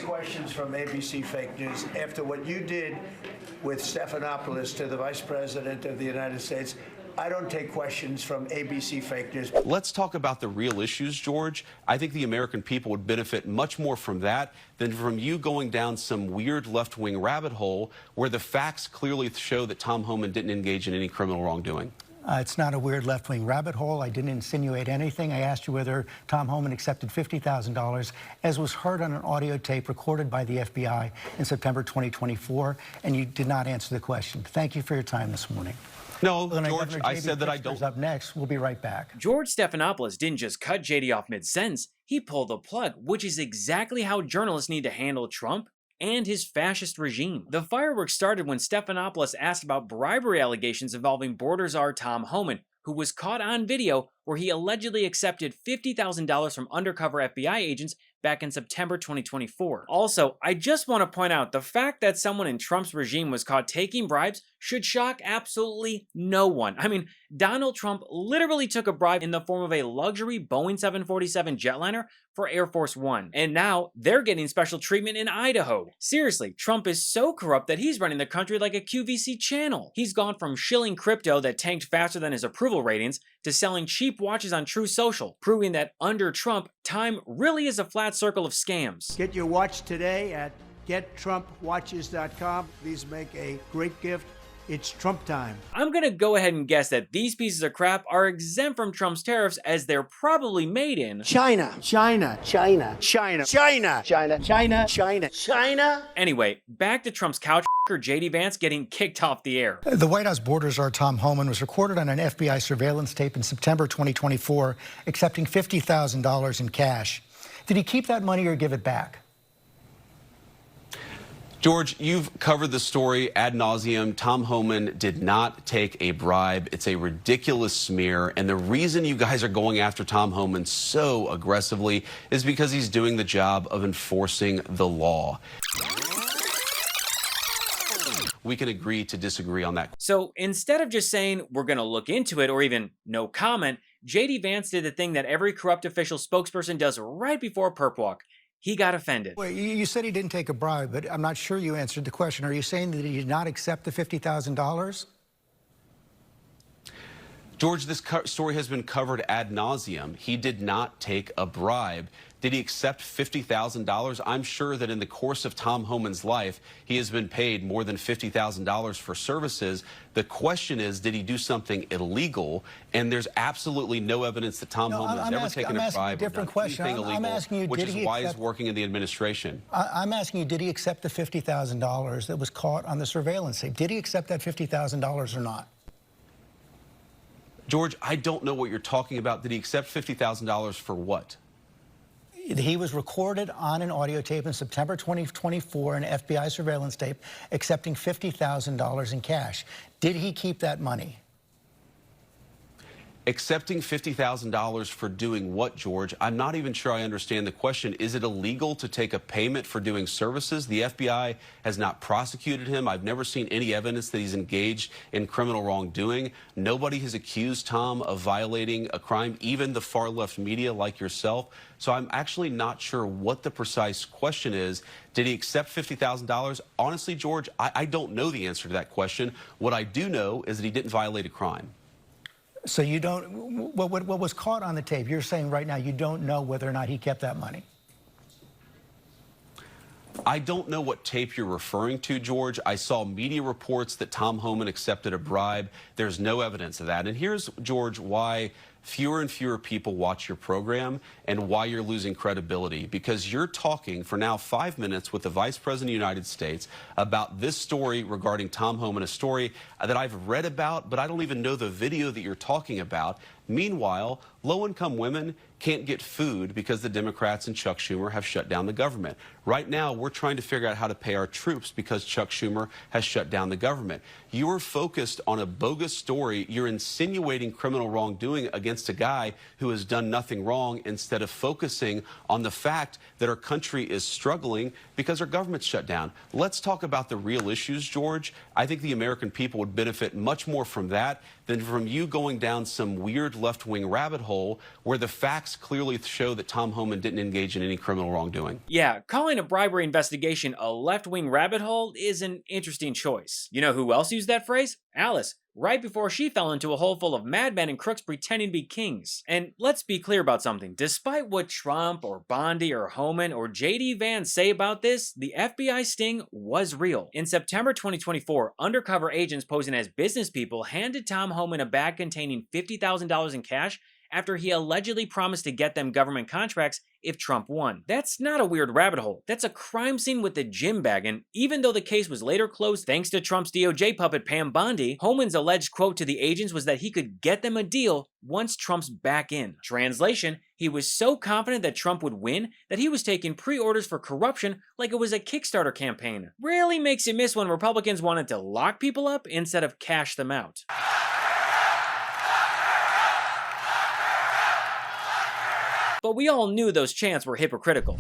questions from ABC Fake News after what you did with Stephanopoulos to the Vice President of the United States. I don't take questions from ABC Fake News. Let's talk about the real issues, George. I think the American people would benefit much more from that than from you going down some weird left-wing rabbit hole where the facts clearly show that Tom Homan didn't engage in any criminal wrongdoing. It's not a weird left-wing rabbit hole. I didn't insinuate anything. I asked you whether Tom Homan accepted $50,000, as was heard on an audio tape recorded by the FBI in September 2024, and you did not answer the question. Thank you for your time this morning. No, George, I said that I don't. Up next, we'll be right back. George Stephanopoulos didn't just cut JD off mid-sentence, he pulled the plug, which is exactly how journalists need to handle Trump and his fascist regime. The fireworks started when Stephanopoulos asked about bribery allegations involving border czar Tom Homan, who was caught on video where he allegedly accepted $50,000 from undercover FBI agents back in September 2024. Also, I just want to point out the fact that someone in Trump's regime was caught taking bribes should shock absolutely no one. I mean, Donald Trump literally took a bribe in the form of a luxury Boeing 747 jetliner for Air Force One, and now they're getting special treatment in Idaho. Seriously, Trump is so corrupt that he's running the country like a QVC channel. He's gone from shilling crypto that tanked faster than his approval ratings to selling cheap watches on True Social, proving that under Trump, time really is a flat circle of scams. Get your watch today at gettrumpwatches.com. Please make a great gift. It's Trump time. I'm gonna go ahead and guess that these pieces of crap are exempt from Trump's tariffs as they're probably made in China. China. China. China. China. China. China. China. China. Anyway, back to Trump's couch JD Vance getting kicked off the air. The White House border czar Tom Homan was recorded on an FBI surveillance tape in September 2024, accepting $50,000 in cash. Did he keep that money or give it back? George, you've covered the story ad nauseum. Tom Homan did not take a bribe. It's a ridiculous smear. And the reason you guys are going after Tom Homan so aggressively is because he's doing the job of enforcing the law. We can agree to disagree on that. So instead of just saying we're going to look into it or even no comment, JD Vance did the thing that every corrupt official spokesperson does right before a perp walk. He got offended. Wait, you said he didn't take a bribe, but I'm not sure you answered the question. Are you saying that he did not accept the $50,000? George, this story has been covered ad nauseum. He did not take a bribe. Did he accept $50,000? I'm sure that in the course of Tom Homan's life, he has been paid more than $50,000 for services. The question is, did he do something illegal? And there's absolutely no evidence that Tom Homan has never taken a bribe or done anything illegal, which is why he's working in the administration. I'm asking you, did he accept the $50,000 that was caught on the surveillance tape? Did he accept that $50,000 or not? George, I don't know what you're talking about. Did he accept $50,000 for what? He was recorded on an audio tape in September 2024, an FBI surveillance tape, accepting $50,000 in cash. Did he keep that money? Accepting $50,000 for doing what, George? I'm not even sure I understand the question. Is it illegal to take a payment for doing services? The FBI has not prosecuted him. I've never seen any evidence that he's engaged in criminal wrongdoing. Nobody has accused Tom of violating a crime, even the far-left media like yourself. So I'm actually not sure what the precise question is. Did he accept $50,000? Honestly, George, I don't know the answer to that question. What I do know is that he didn't violate a crime. So you don't, what was caught on the tape, you're saying right now you don't know whether or not he kept that money? I don't know what tape you're referring to, George. I saw media reports that Tom Homan accepted a bribe. There's no evidence of that. And here's, George, why fewer and fewer people watch your program and why you're losing credibility. Because you're talking for now 5 minutes with the Vice President of the United States about this story regarding Tom Homan, a story that I've read about, but I don't even know the video that you're talking about. Meanwhile, low-income women can't get food because the Democrats and Chuck Schumer have shut down the government. Right now, we're trying to figure out how to pay our troops because Chuck Schumer has shut down the government. You're focused on a bogus story. You're insinuating criminal wrongdoing against against a guy who has done nothing wrong instead of focusing on the fact that our country is struggling because our government's shut down. Let's talk about the real issues, George. I think the American people would benefit much more from that than from you going down some weird left-wing rabbit hole where the facts clearly show that Tom Homan didn't engage in any criminal wrongdoing. Yeah, calling a bribery investigation a left-wing rabbit hole is an interesting choice. You know who else used that phrase? Alice, right before she fell into a hole full of madmen and crooks pretending to be kings. And let's be clear about something. Despite what Trump or Bondi or Homan or JD Vance say about this, the FBI sting was real. In September 2024, undercover agents posing as business people handed Tom Homan a bag containing $50,000 in cash after he allegedly promised to get them government contracts if Trump won. That's not a weird rabbit hole. That's a crime scene with a gym bag, and even though the case was later closed thanks to Trump's DOJ puppet Pam Bondi, Homan's alleged quote to the agents was that he could get them a deal once Trump's back in. Translation, he was so confident that Trump would win that he was taking pre-orders for corruption like it was a Kickstarter campaign. Really makes you miss when Republicans wanted to lock people up instead of cash them out. But we all knew those chants were hypocritical.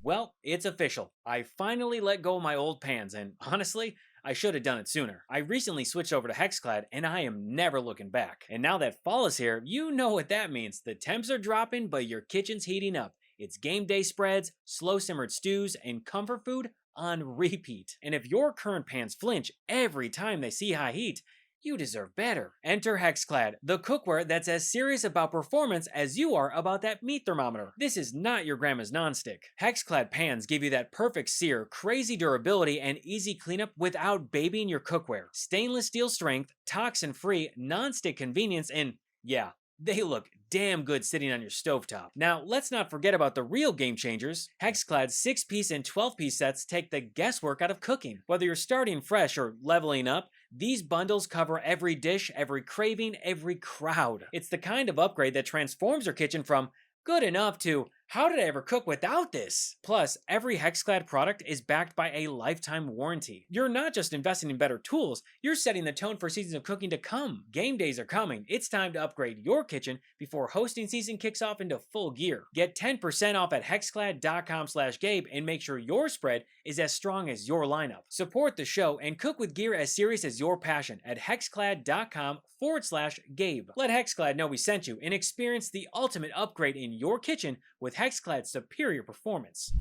Well, it's official. I finally let go of my old pants, and honestly, I should have done it sooner. I recently switched over to Hexclad, and I am never looking back. And now that fall is here, you know what that means. The temps are dropping, but your kitchen's heating up. It's game day spreads, slow simmered stews, and comfort food on repeat. And if your current pans flinch every time they see high heat, you deserve better. Enter Hexclad, the cookware that's as serious about performance as you are about that meat thermometer. This is not your grandma's nonstick. Hexclad pans give you that perfect sear, crazy durability, and easy cleanup without babying your cookware. Stainless steel strength, toxin-free, non-stick convenience, and yeah, they look damn good sitting on your stovetop. Now, let's not forget about the real game changers. Hexclad's 6-piece and 12-piece sets take the guesswork out of cooking. Whether you're starting fresh or leveling up, these bundles cover every dish, every craving, every crowd. It's the kind of upgrade that transforms your kitchen from good enough to how did I ever cook without this? Plus, every Hexclad product is backed by a lifetime warranty. You're not just investing in better tools, you're setting the tone for seasons of cooking to come. Game days are coming. It's time to upgrade your kitchen before hosting season kicks off into full gear. Get 10% off at hexclad.com/Gabe and make sure your spread is as strong as your lineup. Support the show and cook with gear as serious as your passion at hexclad.com/Gabe. Let Hexclad know we sent you and experience the ultimate upgrade in your kitchen with Hexclad's superior performance.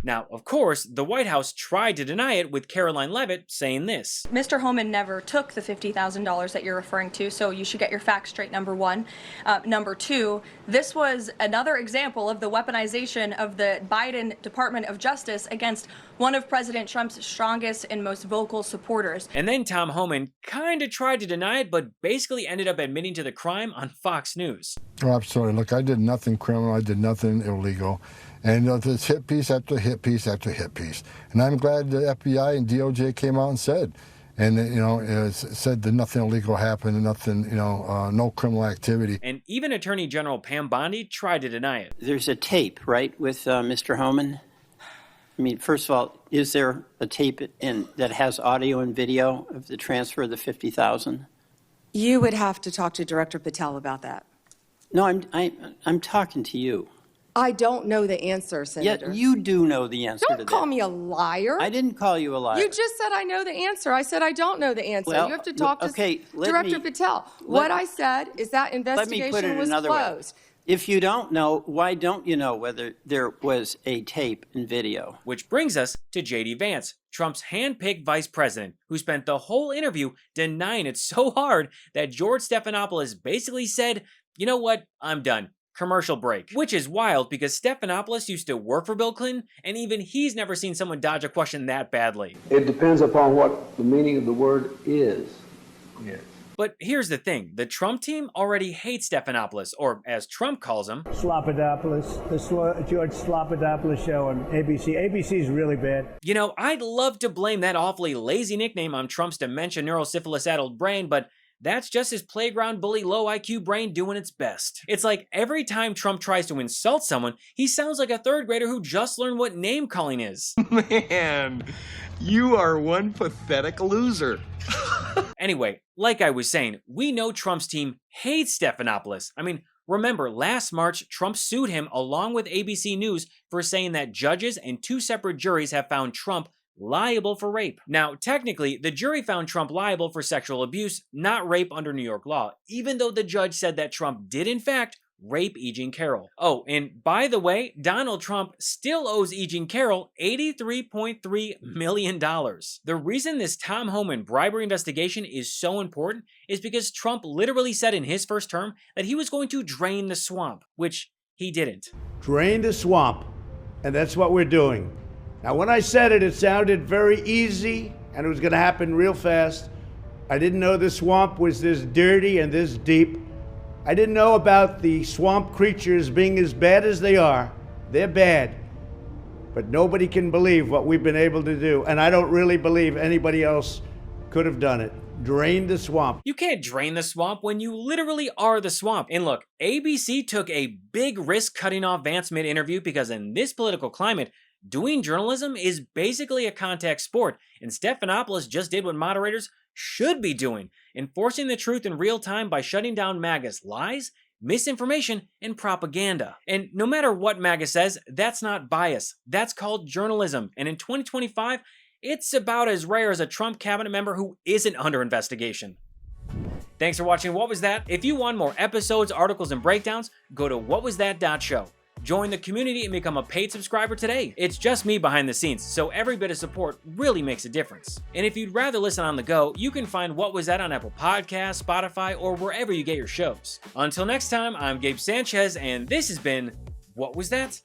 Now, of course, the White House tried to deny it with Caroline Leavitt saying this. Mr. Homan never took the $50,000 that you're referring to, so you should get your facts straight, number one. Number two, this was another example of the weaponization of the Biden Department of Justice against one of President Trump's strongest and most vocal supporters. And then Tom Homan kind of tried to deny it, but basically ended up admitting to the crime on Fox News. Oh, absolutely. Look, I did nothing criminal. I did nothing illegal. And there's hit piece after hit piece after hit piece. And I'm glad the FBI and DOJ came out and said, said that nothing illegal happened and nothing, no criminal activity. And even Attorney General Pam Bondi tried to deny it. There's a tape, right, with Mr. Homan? I mean, first of all, is there a tape that has audio and video of the transfer of the $50,000? You would have to talk to Director Patel about that. No, I'm talking to you. I don't know the answer, Senator. Yeah, you do know the answer to that. Don't call me a liar. I didn't call you a liar. You just said I know the answer. I said I don't know the answer. Well, you have to talk to Director Patel. What I said is that investigation was closed. If you don't know, why don't you know whether there was a tape and video? Which brings us to JD Vance, Trump's hand-picked vice president, who spent the whole interview denying it so hard that George Stephanopoulos basically said, you know what, I'm done. Commercial break. Which is wild because Stephanopoulos used to work for Bill Clinton, and even he's never seen someone dodge a question that badly. It depends upon what the meaning of the word is. Yes. But here's the thing, the Trump team already hates Stephanopoulos, or as Trump calls him, Slopadopoulos, the George Slopadopoulos show on ABC. ABC's really bad. You know, I'd love to blame that awfully lazy nickname on Trump's dementia neurosyphilis-addled brain, but that's just his playground bully low IQ brain doing its best. It's like every time Trump tries to insult someone, he sounds like a third grader who just learned what name calling is. Man, you are one pathetic loser. Anyway, like I was saying, we know Trump's team hates Stephanopoulos. I mean, Remember, last March, Trump sued him along with ABC News for saying that judges and 2 separate juries have found Trump liable for rape. Now, technically, the jury found Trump liable for sexual abuse, not rape under New York law, even though the judge said that Trump did in fact rape E. Jean Carroll. Oh, and by the way, Donald Trump still owes E. Jean Carroll $83.3 million. The reason this Tom Homan bribery investigation is so important is because Trump literally said in his first term that he was going to drain the swamp, which he didn't. Drain the swamp, and that's what we're doing. Now, when I said it, it sounded very easy, and it was going to happen real fast. I didn't know the swamp was this dirty and this deep. I didn't know about the swamp creatures being as bad as they are. They're bad. But nobody can believe what we've been able to do, and I don't really believe anybody else could have done it. Drain the swamp. You can't drain the swamp when you literally are the swamp. And look, ABC took a big risk cutting off Vance mid-interview because in this political climate, doing journalism is basically a contact sport, and Stephanopoulos just did what moderators should be doing, enforcing the truth in real time by shutting down MAGA's lies, misinformation, and propaganda. And no matter what MAGA says, that's not bias. That's called journalism. And in 2025, it's about as rare as a Trump cabinet member who isn't under investigation. Thanks for watching What Was That? If you want more episodes, articles, and breakdowns, go to whatwasthat.show. Join the community and become a paid subscriber today. It's just me behind the scenes, so every bit of support really makes a difference. And if you'd rather listen on the go, you can find What Was That on Apple Podcasts, Spotify, or wherever you get your shows. Until next time, I'm Gabe Sanchez, and this has been What Was That?